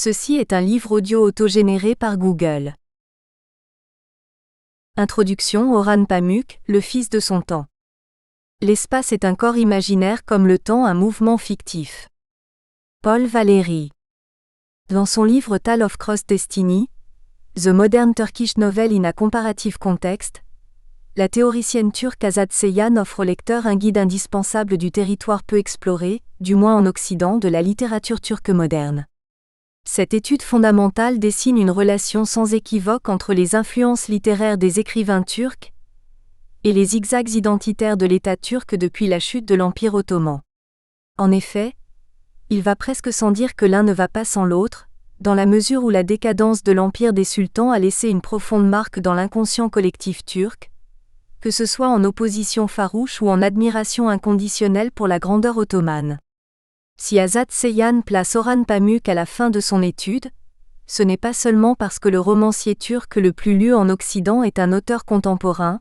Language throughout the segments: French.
Ceci est un livre audio autogénéré par Google. Introduction. Orhan Pamuk, le fils de son temps. L'espace est un corps imaginaire comme le temps un mouvement fictif. Paul Valéry. Dans son livre Tale of Cross Destiny, The Modern Turkish Novel in a Comparative Context, la théoricienne turque Azad Seyhan offre au lecteur un guide indispensable du territoire peu exploré, du moins en Occident, de la littérature turque moderne. Cette étude fondamentale dessine une relation sans équivoque entre les influences littéraires des écrivains turcs et les zigzags identitaires de l'État turc depuis la chute de l'Empire ottoman. En effet, il va presque sans dire que l'un ne va pas sans l'autre, dans la mesure où la décadence de l'Empire des sultans a laissé une profonde marque dans l'inconscient collectif turc, que ce soit en opposition farouche ou en admiration inconditionnelle pour la grandeur ottomane. Si Azad Seyhan place Orhan Pamuk à la fin de son étude, ce n'est pas seulement parce que le romancier turc le plus lu en Occident est un auteur contemporain,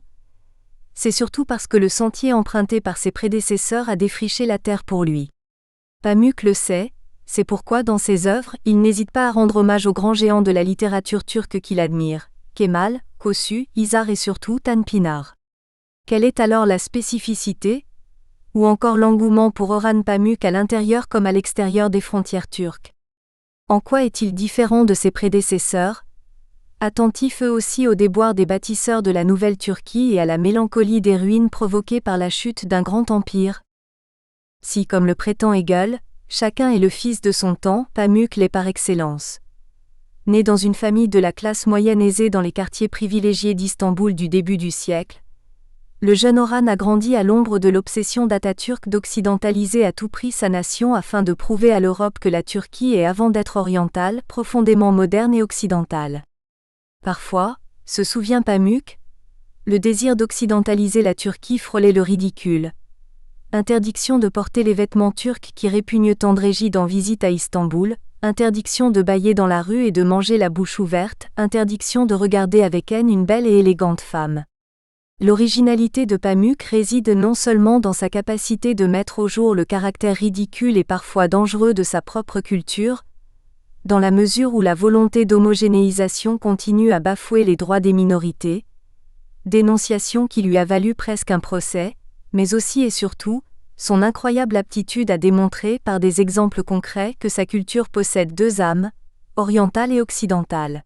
c'est surtout parce que le sentier emprunté par ses prédécesseurs a défriché la terre pour lui. Pamuk le sait, c'est pourquoi dans ses œuvres, il n'hésite pas à rendre hommage aux grands géants de la littérature turque qu'il admire, Kemal, Kossu, Hisar et surtout Tanpınar. Quelle est alors la spécificité, ou encore l'engouement pour Orhan Pamuk à l'intérieur comme à l'extérieur des frontières turques? En quoi est-il différent de ses prédécesseurs, attentifs eux aussi aux déboires des bâtisseurs de la Nouvelle Turquie et à la mélancolie des ruines provoquées par la chute d'un grand empire? Si, comme le prétend Hegel, chacun est le fils de son temps, Pamuk l'est par excellence. Né dans une famille de la classe moyenne aisée dans les quartiers privilégiés d'Istanbul du début du siècle, le jeune Orhan a grandi à l'ombre de l'obsession d'Atatürk d'occidentaliser à tout prix sa nation afin de prouver à l'Europe que la Turquie est avant d'être orientale, profondément moderne et occidentale. Parfois, se souvient Pamuk, le désir d'occidentaliser la Turquie frôlait le ridicule. Interdiction de porter les vêtements turcs qui répugnent tant de Régide en visite à Istanbul, interdiction de bâiller dans la rue et de manger la bouche ouverte, interdiction de regarder avec haine une belle et élégante femme. L'originalité de Pamuk réside non seulement dans sa capacité de mettre au jour le caractère ridicule et parfois dangereux de sa propre culture, dans la mesure où la volonté d'homogénéisation continue à bafouer les droits des minorités, dénonciation qui lui a valu presque un procès, mais aussi et surtout, son incroyable aptitude à démontrer par des exemples concrets que sa culture possède deux âmes, orientale et occidentale.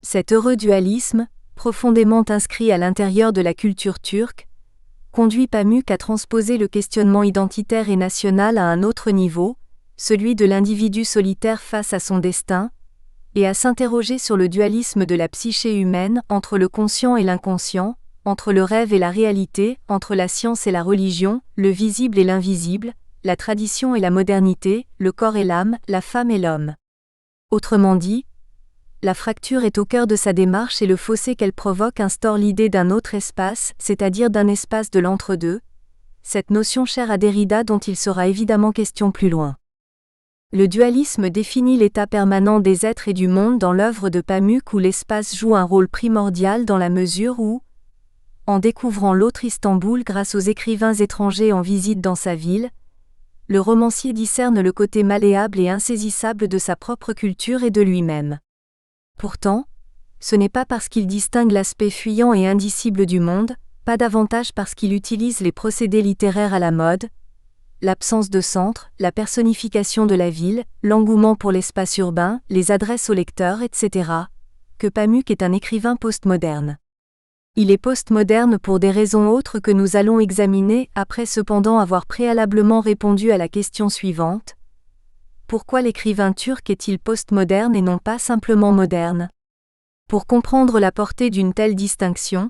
Cet heureux dualisme, profondément inscrit à l'intérieur de la culture turque, conduit Pamuk à transposer le questionnement identitaire et national à un autre niveau, celui de l'individu solitaire face à son destin, et à s'interroger sur le dualisme de la psyché humaine entre le conscient et l'inconscient, entre le rêve et la réalité, entre la science et la religion, le visible et l'invisible, la tradition et la modernité, le corps et l'âme, la femme et l'homme. Autrement dit, la fracture est au cœur de sa démarche et le fossé qu'elle provoque instaure l'idée d'un autre espace, c'est-à-dire d'un espace de l'entre-deux, cette notion chère à Derrida dont il sera évidemment question plus loin. Le dualisme définit l'état permanent des êtres et du monde dans l'œuvre de Pamuk où l'espace joue un rôle primordial dans la mesure où, en découvrant l'autre Istanbul grâce aux écrivains étrangers en visite dans sa ville, le romancier discerne le côté malléable et insaisissable de sa propre culture et de lui-même. Pourtant, ce n'est pas parce qu'il distingue l'aspect fuyant et indicible du monde, pas davantage parce qu'il utilise les procédés littéraires à la mode, l'absence de centre, la personnification de la ville, l'engouement pour l'espace urbain, les adresses aux lecteurs, etc., que Pamuk est un écrivain postmoderne. Il est postmoderne pour des raisons autres que nous allons examiner après cependant avoir préalablement répondu à la question suivante. Pourquoi l'écrivain turc est-il postmoderne et non pas simplement moderne? Pour comprendre la portée d'une telle distinction,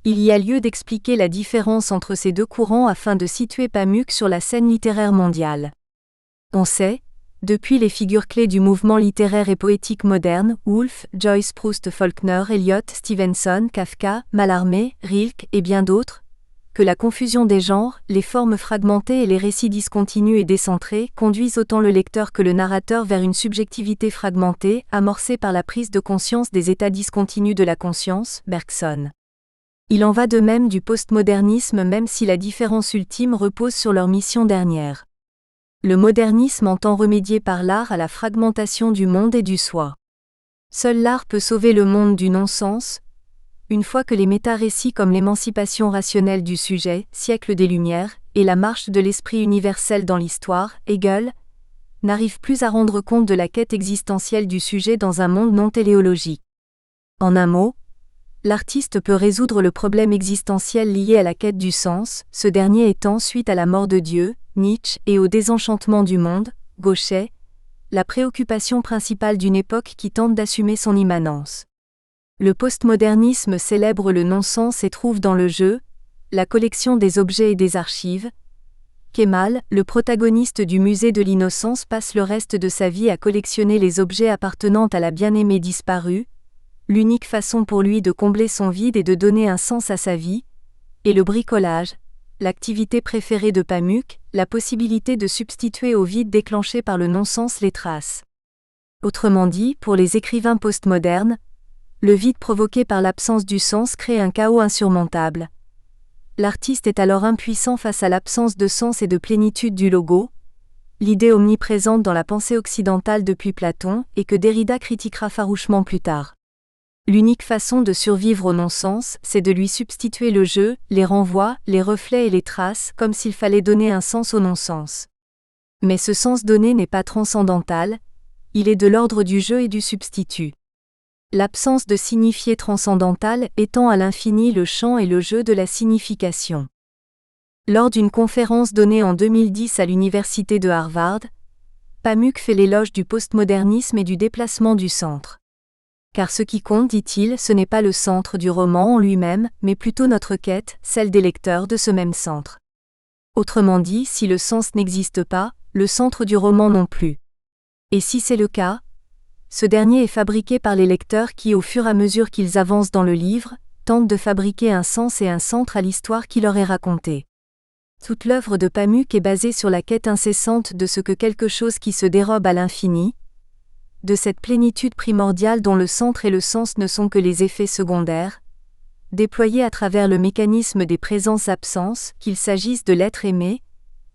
il y a lieu d'expliquer la différence entre ces deux courants afin de situer Pamuk sur la scène littéraire mondiale. On sait, depuis les figures clés du mouvement littéraire et poétique moderne, Woolf, Joyce, Proust, Faulkner, Eliot, Stevenson, Kafka, Mallarmé, Rilke et bien d'autres, que la confusion des genres, les formes fragmentées et les récits discontinus et décentrés conduisent autant le lecteur que le narrateur vers une subjectivité fragmentée, amorcée par la prise de conscience des états discontinus de la conscience, Bergson. Il en va de même du postmodernisme même si la différence ultime repose sur leur mission dernière. Le modernisme entend remédier par l'art à la fragmentation du monde et du soi. Seul l'art peut sauver le monde du non-sens, une fois que les méta-récits comme l'émancipation rationnelle du sujet, siècle des Lumières, et la marche de l'esprit universel dans l'histoire, Hegel, n'arrivent plus à rendre compte de la quête existentielle du sujet dans un monde non téléologique. En un mot, l'artiste peut résoudre le problème existentiel lié à la quête du sens, ce dernier étant suite à la mort de Dieu, Nietzsche, et au désenchantement du monde, Gauchet, la préoccupation principale d'une époque qui tente d'assumer son immanence. Le postmodernisme célèbre le non-sens et trouve dans le jeu, la collection des objets et des archives. Kemal, le protagoniste du musée de l'innocence, passe le reste de sa vie à collectionner les objets appartenant à la bien-aimée disparue, l'unique façon pour lui de combler son vide et de donner un sens à sa vie, et le bricolage, l'activité préférée de Pamuk, la possibilité de substituer au vide déclenché par le non-sens les traces. Autrement dit, pour les écrivains postmodernes, le vide provoqué par l'absence du sens crée un chaos insurmontable. L'artiste est alors impuissant face à l'absence de sens et de plénitude du logo, l'idée omniprésente dans la pensée occidentale depuis Platon et que Derrida critiquera farouchement plus tard. L'unique façon de survivre au non-sens, c'est de lui substituer le jeu, les renvois, les reflets et les traces, comme s'il fallait donner un sens au non-sens. Mais ce sens donné n'est pas transcendantal, il est de l'ordre du jeu et du substitut. L'absence de signifié transcendantal étend à l'infini le champ et le jeu de la signification. Lors d'une conférence donnée en 2010 à l'université de Harvard, Pamuk fait l'éloge du postmodernisme et du déplacement du centre. Car ce qui compte, dit-il, ce n'est pas le centre du roman en lui-même, mais plutôt notre quête, celle des lecteurs de ce même centre. Autrement dit, si le sens n'existe pas, le centre du roman non plus. Et si c'est le cas, ce dernier est fabriqué par les lecteurs qui, au fur et à mesure qu'ils avancent dans le livre, tentent de fabriquer un sens et un centre à l'histoire qui leur est racontée. Toute l'œuvre de Pamuk est basée sur la quête incessante de ce que quelque chose qui se dérobe à l'infini, de cette plénitude primordiale dont le centre et le sens ne sont que les effets secondaires, déployés à travers le mécanisme des présences-absences, qu'il s'agisse de l'être aimé,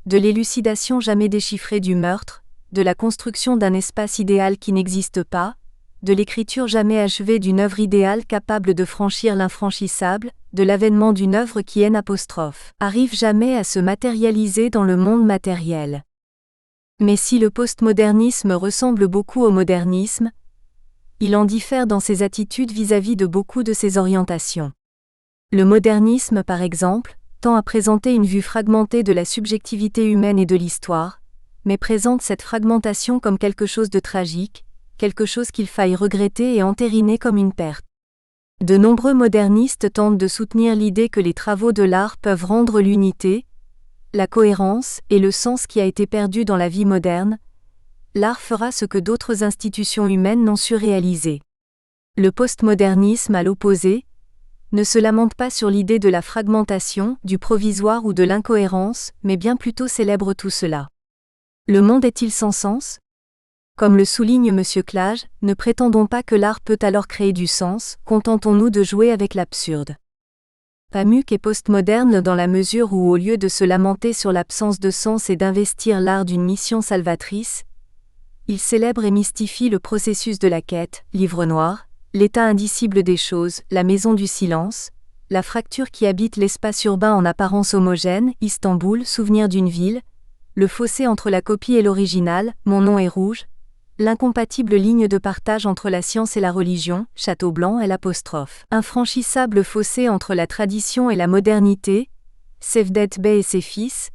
de l'élucidation jamais déchiffrée du meurtre, de la construction d'un espace idéal qui n'existe pas, de l'écriture jamais achevée d'une œuvre idéale capable de franchir l'infranchissable, de l'avènement d'une œuvre qui arrive jamais à se matérialiser dans le monde matériel. Mais si le postmodernisme ressemble beaucoup au modernisme, il en diffère dans ses attitudes vis-à-vis de beaucoup de ses orientations. Le modernisme, par exemple, tend à présenter une vue fragmentée de la subjectivité humaine et de l'histoire, mais présente cette fragmentation comme quelque chose de tragique, quelque chose qu'il faille regretter et entériner comme une perte. De nombreux modernistes tentent de soutenir l'idée que les travaux de l'art peuvent rendre l'unité, la cohérence et le sens qui a été perdu dans la vie moderne. L'art fera ce que d'autres institutions humaines n'ont su réaliser. Le postmodernisme, à l'opposé, ne se lamente pas sur l'idée de la fragmentation, du provisoire ou de l'incohérence, mais bien plutôt célèbre tout cela. Le monde est-il sans sens ? Comme le souligne M. Clage, ne prétendons pas que l'art peut alors créer du sens, contentons-nous de jouer avec l'absurde. Pamuk est postmoderne dans la mesure où, au lieu de se lamenter sur l'absence de sens et d'investir l'art d'une mission salvatrice, il célèbre et mystifie le processus de la quête, livre noir, l'état indicible des choses, la maison du silence, la fracture qui habite l'espace urbain en apparence homogène, Istanbul, souvenir d'une ville, le fossé entre la copie et l'original, mon nom est rouge, l'incompatible ligne de partage entre la science et la religion, Château Blanc et l'apostrophe, infranchissable fossé entre la tradition et la modernité, Cevdet Bey et ses fils,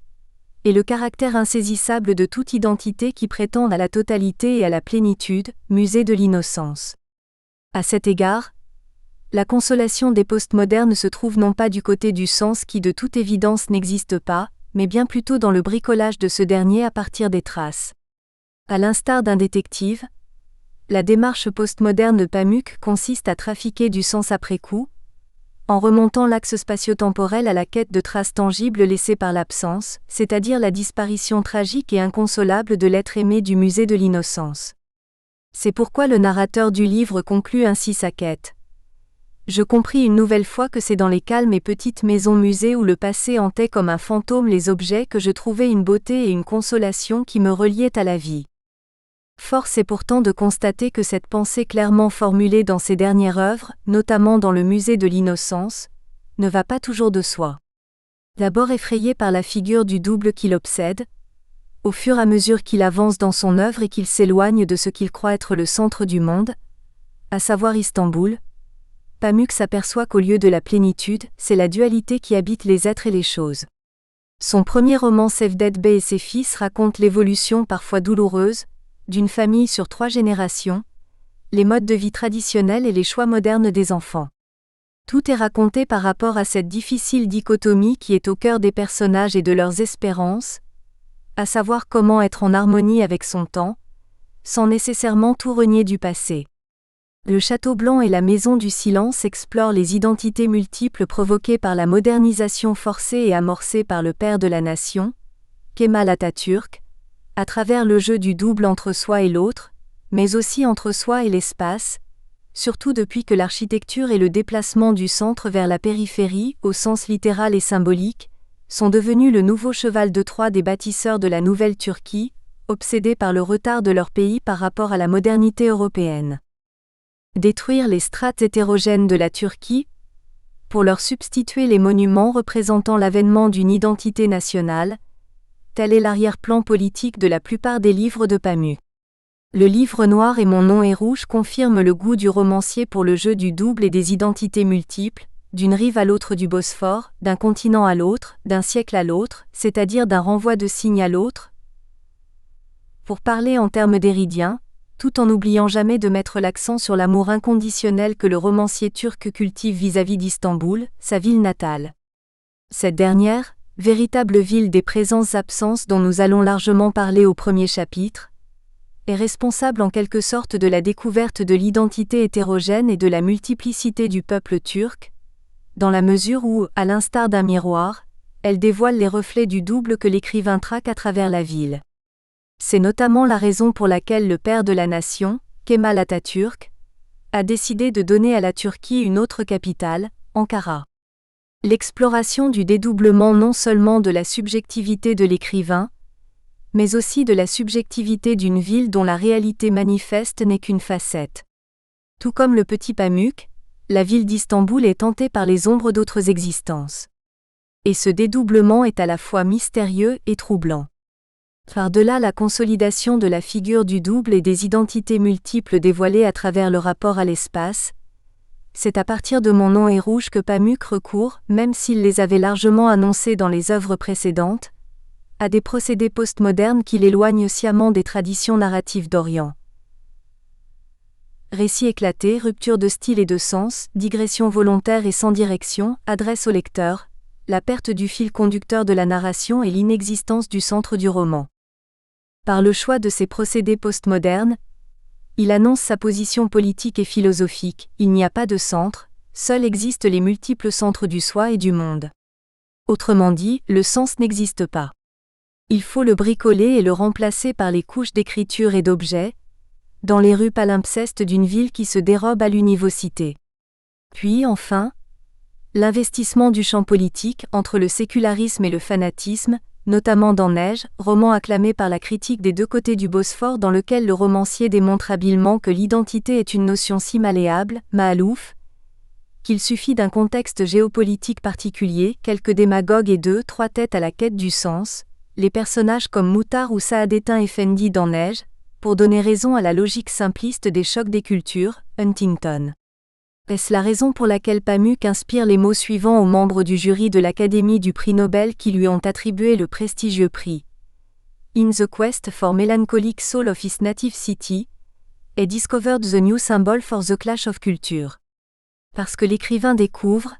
et le caractère insaisissable de toute identité qui prétend à la totalité et à la plénitude, musée de l'innocence. À cet égard, la consolation des postmodernes se trouve non pas du côté du sens qui de toute évidence n'existe pas, mais bien plutôt dans le bricolage de ce dernier à partir des traces. À l'instar d'un détective, la démarche postmoderne de Pamuk consiste à trafiquer du sens après coup, en remontant l'axe spatio-temporel à la quête de traces tangibles laissées par l'absence, c'est-à-dire la disparition tragique et inconsolable de l'être aimé du musée de l'innocence. C'est pourquoi le narrateur du livre conclut ainsi sa quête. Je compris une nouvelle fois que c'est dans les calmes et petites maisons-musées où le passé hantait comme un fantôme les objets que je trouvais une beauté et une consolation qui me reliaient à la vie. Force est pourtant de constater que cette pensée clairement formulée dans ses dernières œuvres, notamment dans le musée de l'innocence, ne va pas toujours de soi. D'abord effrayé par la figure du double qui l'obsède, au fur et à mesure qu'il avance dans son œuvre et qu'il s'éloigne de ce qu'il croit être le centre du monde, à savoir Istanbul, Pamuk s'aperçoit qu'au lieu de la plénitude, c'est la dualité qui habite les êtres et les choses. Son premier roman Cevdet Bey et ses fils raconte l'évolution parfois douloureuse d'une famille sur 3 générations, les modes de vie traditionnels et les choix modernes des enfants. Tout est raconté par rapport à cette difficile dichotomie qui est au cœur des personnages et de leurs espérances, à savoir comment être en harmonie avec son temps, sans nécessairement tout renier du passé. Le Château Blanc et la Maison du Silence explorent les identités multiples provoquées par la modernisation forcée et amorcée par le père de la nation, Kemal Atatürk, à travers le jeu du double entre soi et l'autre, mais aussi entre soi et l'espace, surtout depuis que l'architecture et le déplacement du centre vers la périphérie, au sens littéral et symbolique, sont devenus le nouveau cheval de Troie des bâtisseurs de la nouvelle Turquie, obsédés par le retard de leur pays par rapport à la modernité européenne. Détruire les strates hétérogènes de la Turquie, pour leur substituer les monuments représentant l'avènement d'une identité nationale, tel est l'arrière-plan politique de la plupart des livres de Pamuk. Le livre noir et Mon nom est rouge confirment le goût du romancier pour le jeu du double et des identités multiples, d'une rive à l'autre du Bosphore, d'un continent à l'autre, d'un siècle à l'autre, c'est-à-dire d'un renvoi de signe à l'autre. Pour parler en termes d'Héridien, tout en n'oubliant jamais de mettre l'accent sur l'amour inconditionnel que le romancier turc cultive vis-à-vis d'Istanbul, sa ville natale. Cette dernière, véritable ville des présences-absences dont nous allons largement parler au premier chapitre, est responsable en quelque sorte de la découverte de l'identité hétérogène et de la multiplicité du peuple turc, dans la mesure où, à l'instar d'un miroir, elle dévoile les reflets du double que l'écrivain traque à travers la ville. C'est notamment la raison pour laquelle le père de la nation, Kemal Atatürk, a décidé de donner à la Turquie une autre capitale, Ankara. L'exploration du dédoublement non seulement de la subjectivité de l'écrivain, mais aussi de la subjectivité d'une ville dont la réalité manifeste n'est qu'une facette. Tout comme le petit Pamuk, la ville d'Istanbul est tentée par les ombres d'autres existences. Et ce dédoublement est à la fois mystérieux et troublant. Par-delà la consolidation de la figure du double et des identités multiples dévoilées à travers le rapport à l'espace, c'est à partir de Mon nom est rouge que Pamuk recourt, même s'il les avait largement annoncés dans les œuvres précédentes, à des procédés postmodernes qui l'éloignent sciemment des traditions narratives d'Orient. Récit éclaté, rupture de style et de sens, digression volontaire et sans direction, adresse au lecteur, la perte du fil conducteur de la narration et l'inexistence du centre du roman. Par le choix de ces procédés postmodernes, il annonce sa position politique et philosophique, il n'y a pas de centre, seuls existent les multiples centres du soi et du monde. Autrement dit, le sens n'existe pas. Il faut le bricoler et le remplacer par les couches d'écriture et d'objets, dans les rues palimpsestes d'une ville qui se dérobe à l'univocité. Puis, enfin, l'investissement du champ politique entre le sécularisme et le fanatisme, notamment dans Neige, roman acclamé par la critique des 2 côtés du Bosphore dans lequel le romancier démontre habilement que l'identité est une notion si malléable, Maalouf, qu'il suffit d'un contexte géopolitique particulier, quelques démagogues et 2-3 têtes à la quête du sens, les personnages comme Moutar ou Saadettin Effendi dans Neige, pour donner raison à la logique simpliste des chocs des cultures, Huntington. Est-ce la raison pour laquelle Pamuk inspire les mots suivants aux membres du jury de l'Académie du prix Nobel qui lui ont attribué le prestigieux prix? In the quest for melancholic soul of his native city, et discovered the new symbol for the clash of culture. Parce que l'écrivain découvre,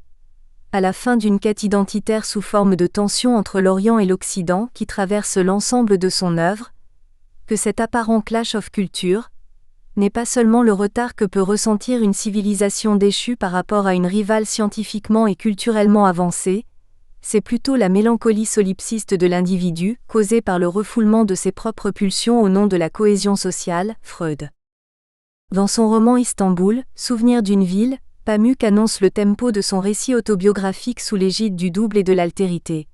à la fin d'une quête identitaire sous forme de tension entre l'Orient et l'Occident qui traverse l'ensemble de son œuvre, que cet apparent clash of culture n'est pas seulement le retard que peut ressentir une civilisation déchue par rapport à une rivale scientifiquement et culturellement avancée, c'est plutôt la mélancolie solipsiste de l'individu, causée par le refoulement de ses propres pulsions au nom de la cohésion sociale, Freud. Dans son roman Istanbul, Souvenir d'une ville, Pamuk annonce le tempo de son récit autobiographique sous l'égide du double et de l'altérité.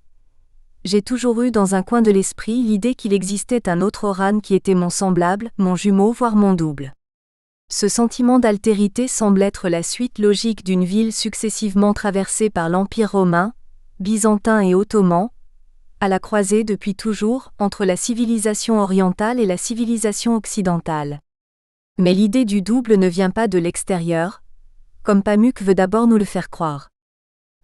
J'ai toujours eu dans un coin de l'esprit l'idée qu'il existait un autre Oran qui était mon semblable, mon jumeau voire mon double. Ce sentiment d'altérité semble être la suite logique d'une ville successivement traversée par l'Empire romain, byzantin et ottoman, à la croisée depuis toujours entre la civilisation orientale et la civilisation occidentale. Mais l'idée du double ne vient pas de l'extérieur, comme Pamuk veut d'abord nous le faire croire.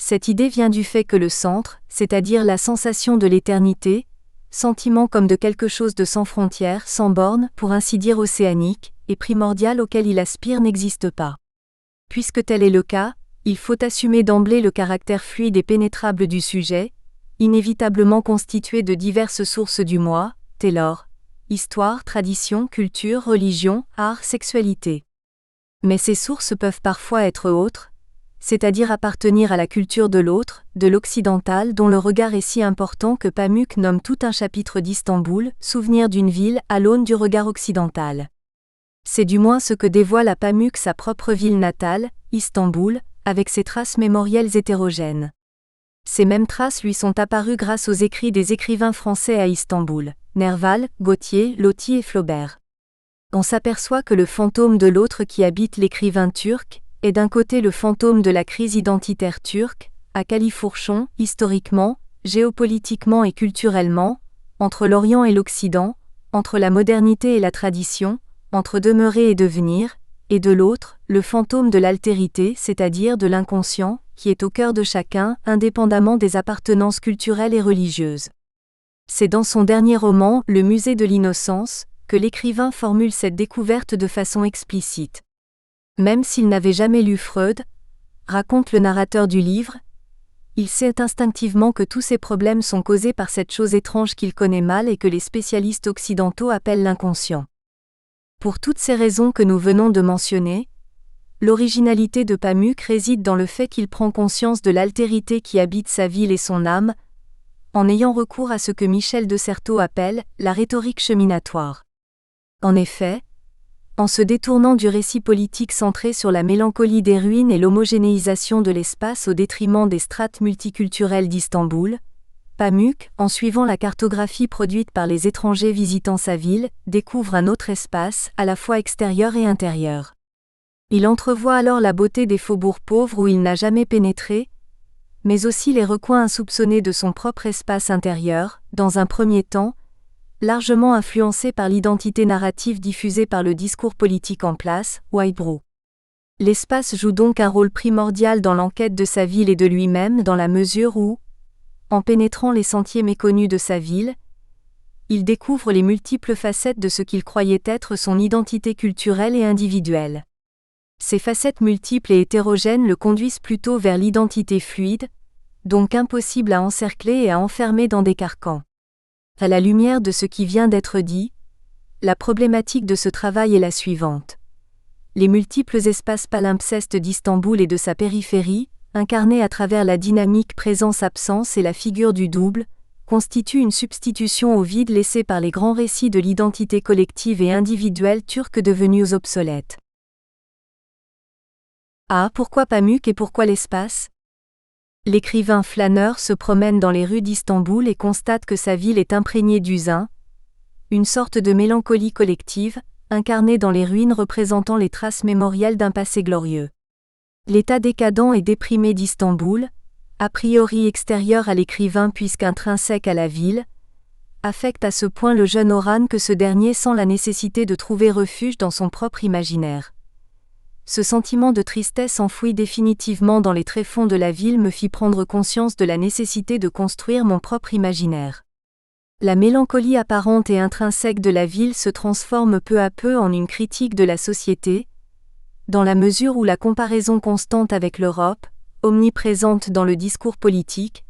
Cette idée vient du fait que le centre, c'est-à-dire la sensation de l'éternité, sentiment comme de quelque chose de sans frontières, sans bornes, pour ainsi dire océanique, et primordial auquel il aspire n'existe pas. Puisque tel est le cas, il faut assumer d'emblée le caractère fluide et pénétrable du sujet, inévitablement constitué de diverses sources du moi, tellor, histoire, tradition, culture, religion, art, sexualité. Mais ces sources peuvent parfois être autres, c'est-à-dire appartenir à la culture de l'autre, de l'occidental dont le regard est si important que Pamuk nomme tout un chapitre d'Istanbul, souvenir d'une ville à l'aune du regard occidental. C'est du moins ce que dévoile à Pamuk sa propre ville natale, Istanbul, avec ses traces mémorielles hétérogènes. Ces mêmes traces lui sont apparues grâce aux écrits des écrivains français à Istanbul, Nerval, Gautier, Loti et Flaubert. On s'aperçoit que le fantôme de l'autre qui habite l'écrivain turc est d'un côté le fantôme de la crise identitaire turque, à califourchon, historiquement, géopolitiquement et culturellement, entre l'Orient et l'Occident, entre la modernité et la tradition, entre demeurer et devenir, et de l'autre, le fantôme de l'altérité, c'est-à-dire de l'inconscient, qui est au cœur de chacun, indépendamment des appartenances culturelles et religieuses. C'est dans son dernier roman, Le musée de l'innocence, que l'écrivain formule cette découverte de façon explicite. Même s'il n'avait jamais lu Freud, raconte le narrateur du livre, il sait instinctivement que tous ces problèmes sont causés par cette chose étrange qu'il connaît mal et que les spécialistes occidentaux appellent l'inconscient. Pour toutes ces raisons que nous venons de mentionner, l'originalité de Pamuk réside dans le fait qu'il prend conscience de l'altérité qui habite sa ville et son âme, en ayant recours à ce que Michel de Certeau appelle la rhétorique cheminatoire. En effet, en se détournant du récit politique centré sur la mélancolie des ruines et l'homogénéisation de l'espace au détriment des strates multiculturelles d'Istanbul, Pamuk, en suivant la cartographie produite par les étrangers visitant sa ville, découvre un autre espace, à la fois extérieur et intérieur. Il entrevoit alors la beauté des faubourgs pauvres où il n'a jamais pénétré, mais aussi les recoins insoupçonnés de son propre espace intérieur, dans un premier temps, largement influencé par l'identité narrative diffusée par le discours politique en place, Whitebread. L'espace joue donc un rôle primordial dans l'enquête de sa ville et de lui-même dans la mesure où, en pénétrant les sentiers méconnus de sa ville, il découvre les multiples facettes de ce qu'il croyait être son identité culturelle et individuelle. Ces facettes multiples et hétérogènes le conduisent plutôt vers l'identité fluide, donc impossible à encercler et à enfermer dans des carcans. À la lumière de ce qui vient d'être dit, la problématique de ce travail est la suivante. Les multiples espaces palimpsestes d'Istanbul et de sa périphérie, incarnés à travers la dynamique présence-absence et la figure du double, constituent une substitution au vide laissé par les grands récits de l'identité collective et individuelle turque devenus obsolètes. Pourquoi Pamuk et pourquoi l'espace ? L'écrivain flâneur se promène dans les rues d'Istanbul et constate que sa ville est imprégnée d'usain, une sorte de mélancolie collective, incarnée dans les ruines représentant les traces mémorielles d'un passé glorieux. L'état décadent et déprimé d'Istanbul, a priori extérieur à l'écrivain puisqu'intrinsèque à la ville, affecte à ce point le jeune Orhan que ce dernier sent la nécessité de trouver refuge dans son propre imaginaire. Ce sentiment de tristesse enfoui définitivement dans les tréfonds de la ville me fit prendre conscience de la nécessité de construire mon propre imaginaire. La mélancolie apparente et intrinsèque de la ville se transforme peu à peu en une critique de la société, dans la mesure où la comparaison constante avec l'Europe, omniprésente dans le discours politique,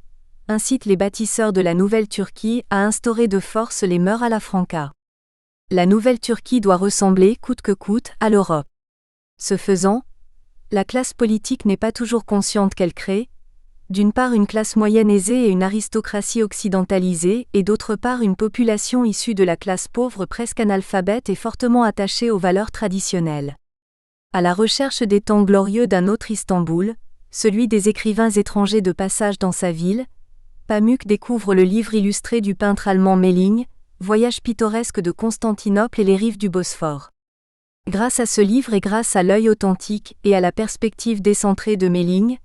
incite les bâtisseurs de la Nouvelle Turquie à instaurer de force les mœurs à la Franca. La Nouvelle Turquie doit ressembler, coûte que coûte, à l'Europe. Ce faisant, la classe politique n'est pas toujours consciente qu'elle crée, d'une part une classe moyenne aisée et une aristocratie occidentalisée, et d'autre part une population issue de la classe pauvre presque analphabète et fortement attachée aux valeurs traditionnelles. À la recherche des temps glorieux d'un autre Istanbul, celui des écrivains étrangers de passage dans sa ville, Pamuk découvre le livre illustré du peintre allemand Melling, Voyage pittoresque de Constantinople et les rives du Bosphore. Grâce à ce livre et grâce à l'œil authentique et à la perspective décentrée de Melling,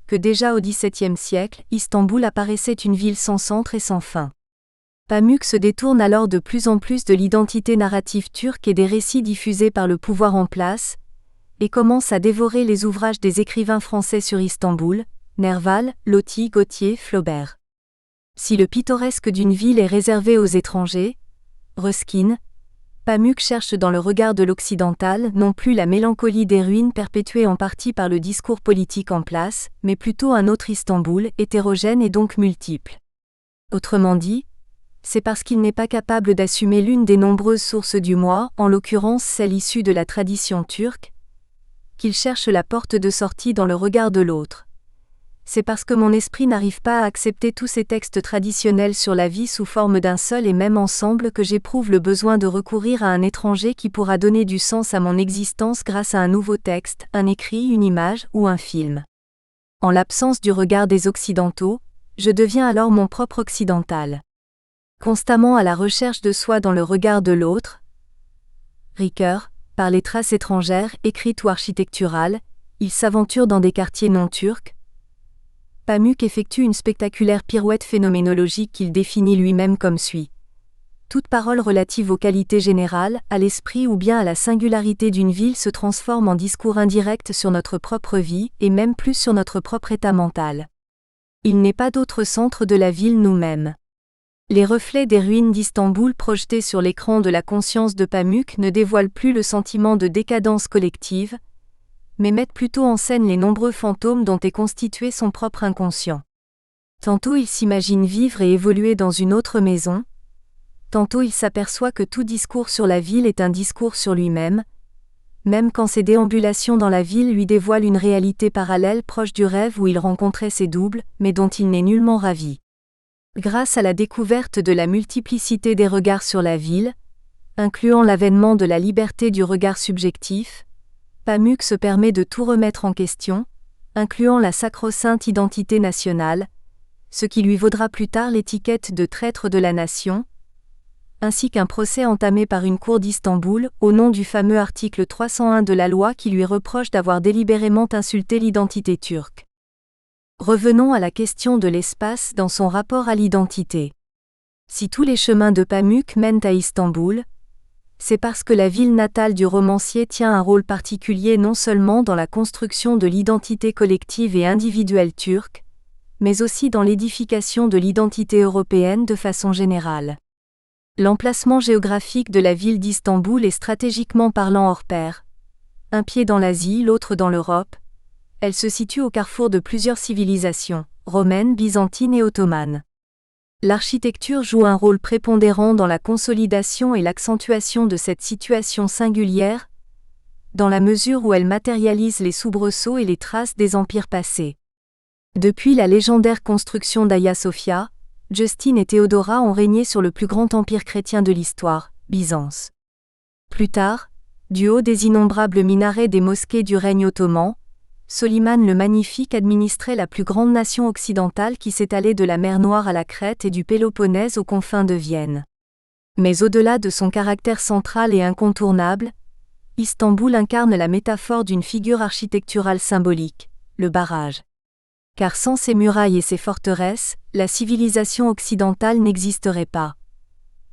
que déjà au XVIIe siècle, Istanbul apparaissait une ville sans centre et sans fin. Pamuk se détourne alors de plus en plus de l'identité narrative turque et des récits diffusés par le pouvoir en place, et commence à dévorer les ouvrages des écrivains français sur Istanbul, Nerval, Loti, Gautier, Flaubert. Si le pittoresque d'une ville est réservé aux étrangers, Ruskin, Pamuk cherche dans le regard de l'occidental non plus la mélancolie des ruines perpétuée en partie par le discours politique en place, mais plutôt un autre Istanbul, hétérogène et donc multiple. Autrement dit, c'est parce qu'il n'est pas capable d'assumer l'une des nombreuses sources du moi, en l'occurrence celle issue de la tradition turque, qu'il cherche la porte de sortie dans le regard de l'autre. C'est parce que mon esprit n'arrive pas à accepter tous ces textes traditionnels sur la vie sous forme d'un seul et même ensemble que j'éprouve le besoin de recourir à un étranger qui pourra donner du sens à mon existence grâce à un nouveau texte, un écrit, une image ou un film. En l'absence du regard des Occidentaux, je deviens alors mon propre occidental. Constamment à la recherche de soi dans le regard de l'autre, Ricoeur, par les traces étrangères, écrites ou architecturales, il s'aventure dans des quartiers non turcs. Pamuk effectue une spectaculaire pirouette phénoménologique qu'il définit lui-même comme suit. Toute parole relative aux qualités générales, à l'esprit ou bien à la singularité d'une ville se transforme en discours indirect sur notre propre vie, et même plus sur notre propre état mental. Il n'est pas d'autre centre de la ville nous-mêmes. Les reflets des ruines d'Istanbul projetés sur l'écran de la conscience de Pamuk ne dévoilent plus le sentiment de décadence collective, mais mettent plutôt en scène les nombreux fantômes dont est constitué son propre inconscient. Tantôt il s'imagine vivre et évoluer dans une autre maison, tantôt il s'aperçoit que tout discours sur la ville est un discours sur lui-même, même quand ses déambulations dans la ville lui dévoilent une réalité parallèle proche du rêve où il rencontrait ses doubles, mais dont il n'est nullement ravi. Grâce à la découverte de la multiplicité des regards sur la ville, incluant l'avènement de la liberté du regard subjectif, Pamuk se permet de tout remettre en question, incluant la sacro-sainte identité nationale, ce qui lui vaudra plus tard l'étiquette de traître de la nation, ainsi qu'un procès entamé par une cour d'Istanbul au nom du fameux article 301 de la loi qui lui reproche d'avoir délibérément insulté l'identité turque. Revenons à la question de l'espace dans son rapport à l'identité. Si tous les chemins de Pamuk mènent à Istanbul, c'est parce que la ville natale du romancier tient un rôle particulier non seulement dans la construction de l'identité collective et individuelle turque, mais aussi dans l'édification de l'identité européenne de façon générale. L'emplacement géographique de la ville d'Istanbul est stratégiquement parlant hors pair. Un pied dans l'Asie, l'autre dans l'Europe. Elle se situe au carrefour de plusieurs civilisations, romaine, byzantine et ottomane. L'architecture joue un rôle prépondérant dans la consolidation et l'accentuation de cette situation singulière, dans la mesure où elle matérialise les soubresauts et les traces des empires passés. Depuis la légendaire construction d'Hagia Sophia, Justine et Théodora ont régné sur le plus grand empire chrétien de l'histoire, Byzance. Plus tard, du haut des innombrables minarets des mosquées du règne ottoman, Soliman le Magnifique administrait la plus grande nation occidentale qui s'étalait de la mer Noire à la Crète et du Péloponnèse aux confins de Vienne. Mais au-delà de son caractère central et incontournable, Istanbul incarne la métaphore d'une figure architecturale symbolique, le barrage. Car sans ses murailles et ses forteresses, la civilisation occidentale n'existerait pas.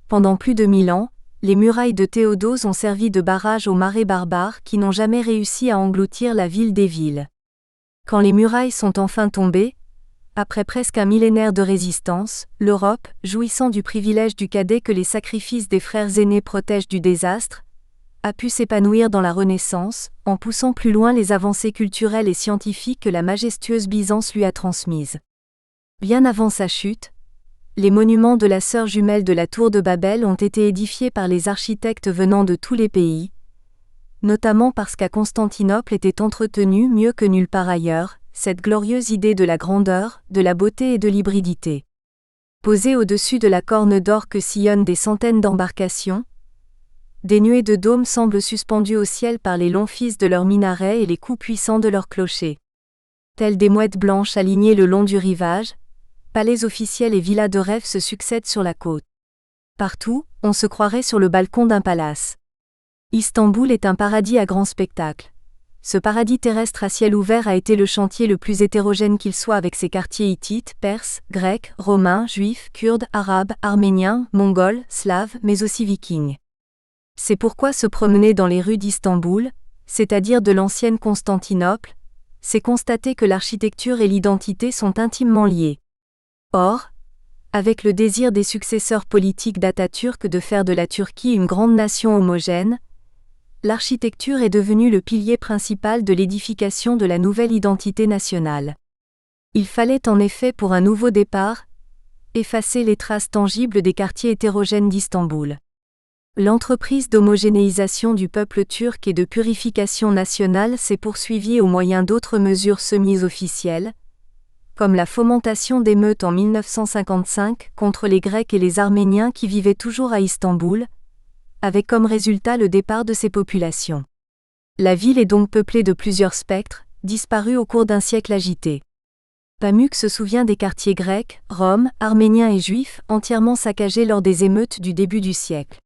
Pendant plus de 1000 ans, les murailles de Théodose ont servi de barrage aux marées barbares qui n'ont jamais réussi à engloutir la ville des villes. Quand les murailles sont enfin tombées, après presque un millénaire de résistance, l'Europe, jouissant du privilège du cadet que les sacrifices des frères aînés protègent du désastre, a pu s'épanouir dans la Renaissance, en poussant plus loin les avancées culturelles et scientifiques que la majestueuse Byzance lui a transmises. Bien avant sa chute, les monuments de la sœur jumelle de la tour de Babel ont été édifiés par les architectes venant de tous les pays, notamment parce qu'à Constantinople était entretenue mieux que nulle part ailleurs, cette glorieuse idée de la grandeur, de la beauté et de l'hybridité. Posée au-dessus de la corne d'or que sillonnent des centaines d'embarcations, Des nuées de dômes semblent suspendues au ciel par les longs fils de leurs minarets et les coups puissants de leurs clochers. Telles des mouettes blanches alignées le long du rivage, palais officiels et villas de rêve se succèdent sur la côte. Partout, on se croirait sur le balcon d'un palace. Istanbul est un paradis à grand spectacle. Ce paradis terrestre à ciel ouvert a été le chantier le plus hétérogène qu'il soit, avec ses quartiers hittites, perses, grecs, romains, juifs, kurdes, arabes, arméniens, mongols, slaves, mais aussi vikings. C'est pourquoi se promener dans les rues d'Istanbul, c'est-à-dire de l'ancienne Constantinople, c'est constater que l'architecture et l'identité sont intimement liées. Or, avec le désir des successeurs politiques d'Atatürk de faire de la Turquie une grande nation homogène, l'architecture est devenue le pilier principal de l'édification de la nouvelle identité nationale. Il fallait en effet, pour un nouveau départ, effacer les traces tangibles des quartiers hétérogènes d'Istanbul. L'entreprise d'homogénéisation du peuple turc et de purification nationale s'est poursuivie au moyen d'autres mesures semi-officielles, comme la fomentation d'émeutes en 1955 contre les Grecs et les Arméniens qui vivaient toujours à Istanbul, avec comme résultat le départ de ces populations. La ville est donc peuplée de plusieurs spectres, disparus au cours d'un siècle agité. Pamuk se souvient des quartiers grecs, roms, arméniens et juifs, entièrement saccagés lors des émeutes du début du siècle.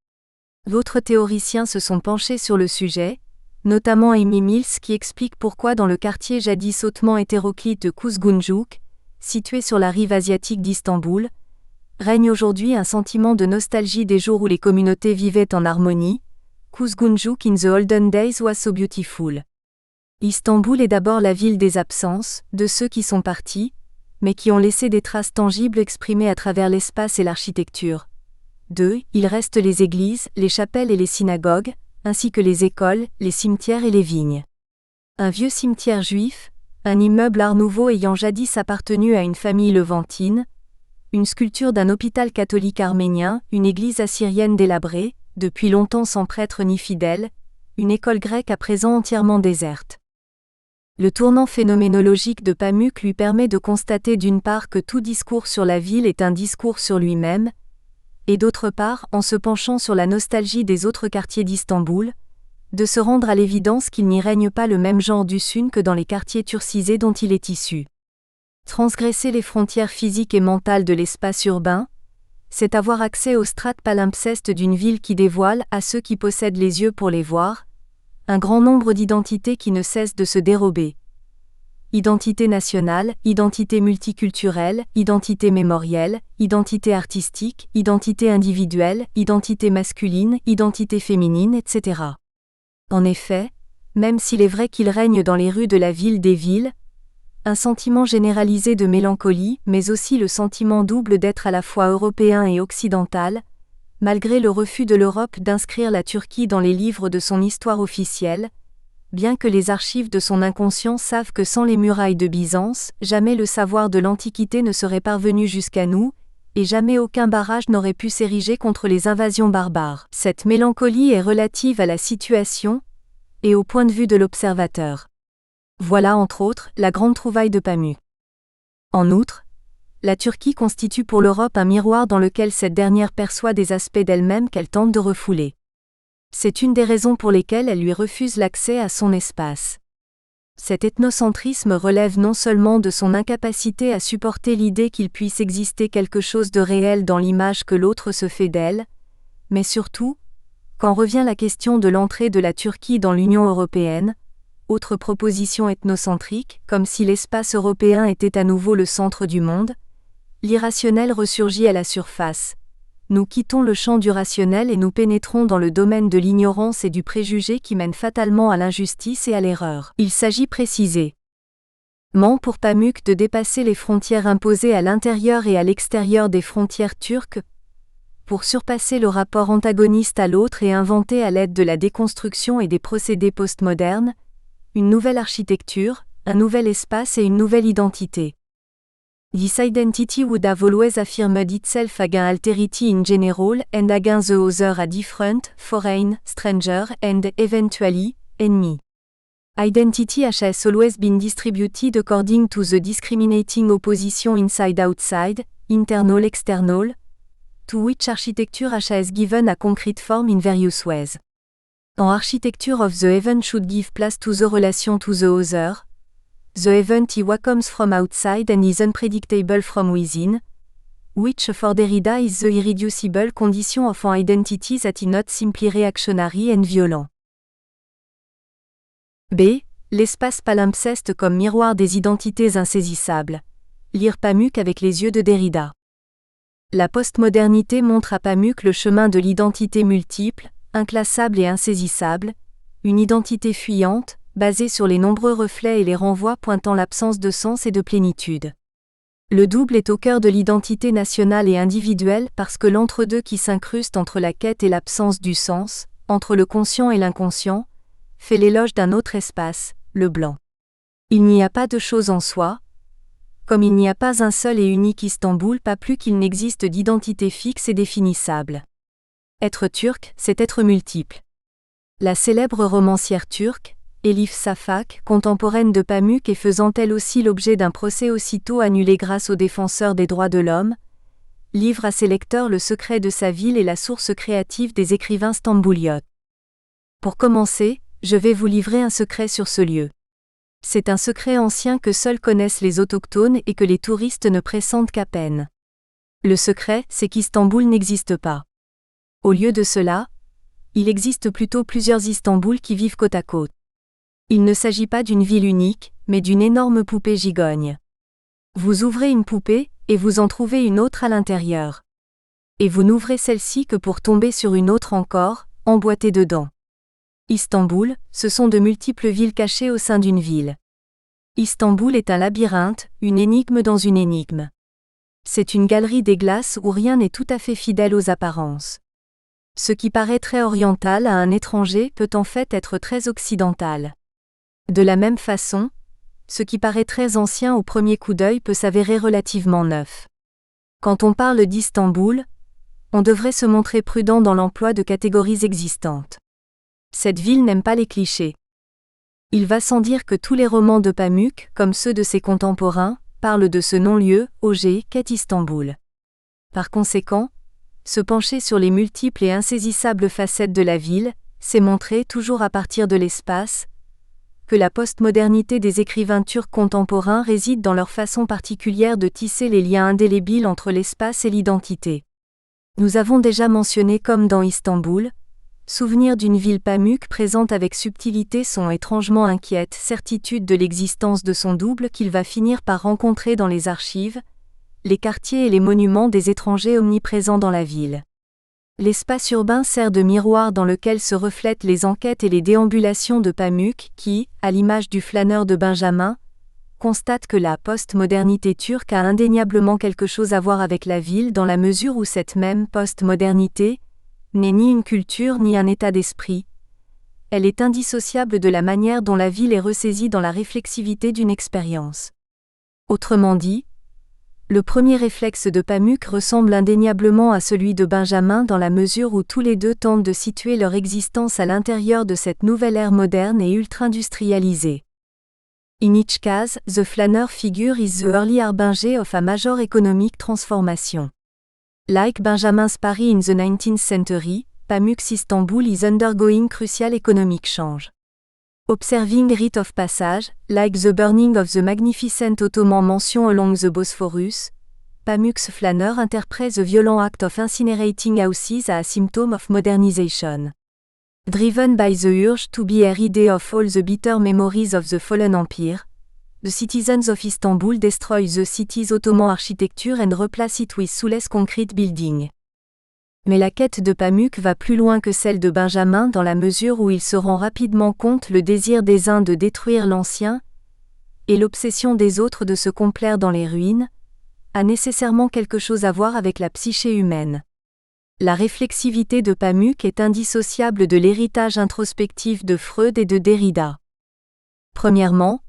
D'autres théoriciens se sont penchés sur le sujet, notamment Amy Mills, qui explique pourquoi dans le quartier jadis hautement hétéroclite de Kuzguncuk, situé sur la rive asiatique d'Istanbul, règne aujourd'hui un sentiment de nostalgie des jours où les communautés vivaient en harmonie. Kuzguncuk in the olden days was so beautiful. Istanbul est d'abord la ville des absences, de ceux qui sont partis, mais qui ont laissé des traces tangibles exprimées à travers l'espace et l'architecture. 2. Il reste les églises, les chapelles et les synagogues, ainsi que les écoles, les cimetières et les vignes. Un vieux cimetière juif, un immeuble Art Nouveau ayant jadis appartenu à une famille levantine, une sculpture d'un hôpital catholique arménien, une église assyrienne délabrée, depuis longtemps sans prêtre ni fidèle, une école grecque à présent entièrement déserte. Le tournant phénoménologique de Pamuk lui permet de constater d'une part que tout discours sur la ville est un discours sur lui-même, et d'autre part, en se penchant sur la nostalgie des autres quartiers d'Istanbul, de se rendre à l'évidence qu'il n'y règne pas le même genre d'usune que dans les quartiers turcisés dont il est issu. Transgresser les frontières physiques et mentales de l'espace urbain, c'est avoir accès aux strates palimpsestes d'une ville qui dévoile, à ceux qui possèdent les yeux pour les voir, un grand nombre d'identités qui ne cessent de se dérober. Identité nationale, identité multiculturelle, identité mémorielle, identité artistique, identité individuelle, identité masculine, identité féminine, etc. En effet, même s'il est vrai qu'il règne dans les rues de la ville des villes, un sentiment généralisé de mélancolie, mais aussi le sentiment double d'être à la fois européen et occidental, malgré le refus de l'Europe d'inscrire la Turquie dans les livres de son histoire officielle, bien que les archives de son inconscient savent que sans les murailles de Byzance, jamais le savoir de l'Antiquité ne serait parvenu jusqu'à nous, et jamais aucun barrage n'aurait pu s'ériger contre les invasions barbares. Cette mélancolie est relative à la situation et au point de vue de l'observateur. Voilà entre autres la grande trouvaille de Pamuk. En outre, la Turquie constitue pour l'Europe un miroir dans lequel cette dernière perçoit des aspects d'elle-même qu'elle tente de refouler. C'est une des raisons pour lesquelles elle lui refuse l'accès à son espace. Cet ethnocentrisme relève non seulement de son incapacité à supporter l'idée qu'il puisse exister quelque chose de réel dans l'image que l'autre se fait d'elle, mais surtout, quand revient la question de l'entrée de la Turquie dans l'Union européenne, autre proposition ethnocentrique, comme si l'espace européen était à nouveau le centre du monde, l'irrationnel ressurgit à la surface. Nous quittons le champ du rationnel et nous pénétrons dans le domaine de l'ignorance et du préjugé qui mène fatalement à l'injustice et à l'erreur. Il s'agit précisément pour Pamuk de dépasser les frontières imposées à l'intérieur et à l'extérieur des frontières turques, pour surpasser le rapport antagoniste à l'autre et inventer à l'aide de la déconstruction et des procédés postmodernes, une nouvelle architecture, un nouvel espace et une nouvelle identité. This identity would have always affirmed itself against alterity in general and against the other a different, foreign, stranger and, eventually, enemy. Identity has always been distributed according to the discriminating opposition inside-outside, internal-external, to which architecture has given a concrete form in various ways. En architecture of the event should give place to the relation to the other. The event comes from outside and is unpredictable from within, which for Derrida is the irreducible condition of an identity that is not simply reactionary and violent. B. L'espace palimpseste comme miroir des identités insaisissables. Lire Pamuk avec les yeux de Derrida. La postmodernité montre à Pamuk le chemin de l'identité multiple, inclassable et insaisissable, une identité fuyante, basée sur les nombreux reflets et les renvois pointant l'absence de sens et de plénitude. Le double est au cœur de l'identité nationale et individuelle parce que l'entre-deux qui s'incruste entre la quête et l'absence du sens, entre le conscient et l'inconscient, fait l'éloge d'un autre espace, le blanc. Il n'y a pas de chose en soi, comme il n'y a pas un seul et unique Istanbul, pas plus qu'il n'existe d'identité fixe et définissable. Être turc, c'est être multiple. La célèbre romancière turque, Elif Shafak, contemporaine de Pamuk et faisant elle aussi l'objet d'un procès aussitôt annulé grâce aux défenseurs des droits de l'homme, livre à ses lecteurs le secret de sa ville et la source créative des écrivains stambouliotes. Pour commencer, je vais vous livrer un secret sur ce lieu. C'est un secret ancien que seuls connaissent les autochtones et que les touristes ne pressentent qu'à peine. Le secret, c'est qu'Istanbul n'existe pas. Au lieu de cela, il existe plutôt plusieurs Istanbul qui vivent côte à côte. Il ne s'agit pas d'une ville unique, mais d'une énorme poupée gigogne. Vous ouvrez une poupée, et vous en trouvez une autre à l'intérieur. Et vous n'ouvrez celle-ci que pour tomber sur une autre encore, emboîtée dedans. Istanbul, ce sont de multiples villes cachées au sein d'une ville. Istanbul est un labyrinthe, une énigme dans une énigme. C'est une galerie des glaces où rien n'est tout à fait fidèle aux apparences. Ce qui paraît très oriental à un étranger peut en fait être très occidental. De la même façon, ce qui paraît très ancien au premier coup d'œil peut s'avérer relativement neuf. Quand on parle d'Istanbul, on devrait se montrer prudent dans l'emploi de catégories existantes. Cette ville n'aime pas les clichés. Il va sans dire que tous les romans de Pamuk, comme ceux de ses contemporains, parlent de ce non-lieu, Auger, qu'est Istanbul. Par conséquent, se pencher sur les multiples et insaisissables facettes de la ville, c'est montrer, toujours à partir de l'espace, que la postmodernité des écrivains turcs contemporains réside dans leur façon particulière de tisser les liens indélébiles entre l'espace et l'identité. Nous avons déjà mentionné comme dans Istanbul, souvenir d'une ville Pamuk présente avec subtilité son étrangement inquiète certitude de l'existence de son double qu'il va finir par rencontrer dans les archives, les quartiers et les monuments des étrangers omniprésents dans la ville. L'espace urbain sert de miroir dans lequel se reflètent les enquêtes et les déambulations de Pamuk qui, à l'image du flâneur de Benjamin, constate que la postmodernité turque a indéniablement quelque chose à voir avec la ville dans la mesure où cette même postmodernité n'est ni une culture ni un état d'esprit. Elle est indissociable de la manière dont la ville est ressaisie dans la réflexivité d'une expérience. Autrement dit, le premier réflexe de Pamuk ressemble indéniablement à celui de Benjamin dans la mesure où tous les deux tentent de situer leur existence à l'intérieur de cette nouvelle ère moderne et ultra-industrialisée. In each case, the flâneur figure is the early harbinger of a major economic transformation. Like Benjamin's Paris in the 19th century, Pamuk's Istanbul is undergoing crucial economic change. Observing rite of passage, like the burning of the magnificent Ottoman mansion along the Bosphorus, Pamuk's flâneur interprète the violent act of incinerating houses as a symptom of modernization. Driven by the urge to be rid of all the bitter memories of the fallen empire, the citizens of Istanbul destroy the city's Ottoman architecture and replace it with soulless concrete building. Mais la quête de Pamuk va plus loin que celle de Benjamin dans la mesure où il se rend rapidement compte le désir des uns de détruire l'ancien, et l'obsession des autres de se complaire dans les ruines, a nécessairement quelque chose à voir avec la psyché humaine. La réflexivité de Pamuk est indissociable de l'héritage introspectif de Freud et de Derrida. Premièrement,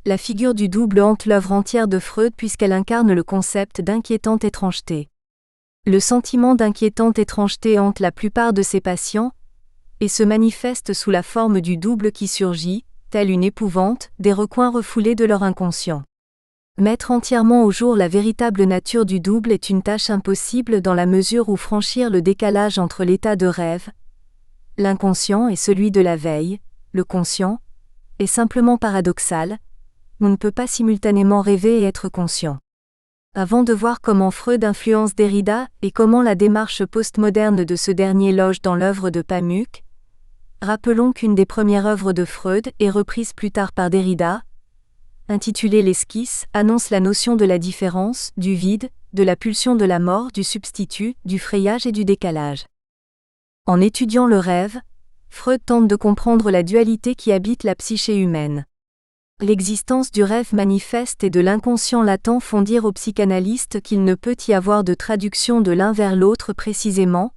la figure du double hante l'œuvre entière de Freud puisqu'elle incarne le concept d'inquiétante étrangeté. Le sentiment d'inquiétante étrangeté hante la plupart de ses patients, et se manifeste sous la forme du double qui surgit, telle une épouvante, des recoins refoulés de leur inconscient. Mettre entièrement au jour la véritable nature du double est une tâche impossible dans la mesure où franchir le décalage entre l'état de rêve, l'inconscient et celui de la veille, le conscient, est simplement paradoxal, on ne peut pas simultanément rêver et être conscient. Avant de voir comment Freud influence Derrida et comment la démarche postmoderne de ce dernier loge dans l'œuvre de Pamuk, rappelons qu'une des premières œuvres de Freud est reprise plus tard par Derrida, intitulée L'esquisse, annonce la notion de la différence, du vide, de la pulsion de la mort, du substitut, du frayage et du décalage. En étudiant le rêve, Freud tente de comprendre la dualité qui habite la psyché humaine. L'existence du rêve manifeste et de l'inconscient latent font dire aux psychanalystes qu'il ne peut y avoir de traduction de l'un vers l'autre précisément,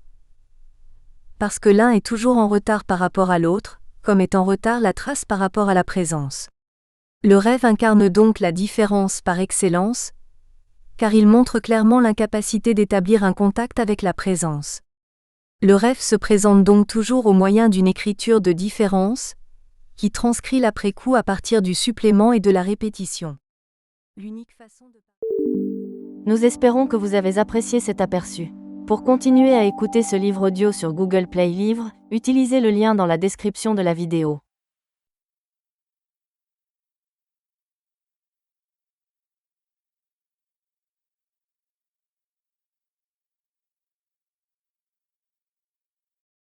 parce que l'un est toujours en retard par rapport à l'autre, comme est en retard la trace par rapport à la présence. Le rêve incarne donc la différence par excellence, car il montre clairement l'incapacité d'établir un contact avec la présence. Le rêve se présente donc toujours au moyen d'une écriture de différence, qui transcrit l'après-coup à partir du supplément et de la répétition. L'unique façon de... Nous espérons que vous avez apprécié cet aperçu. Pour continuer à écouter ce livre audio sur Google Play Livres, utilisez le lien dans la description de la vidéo.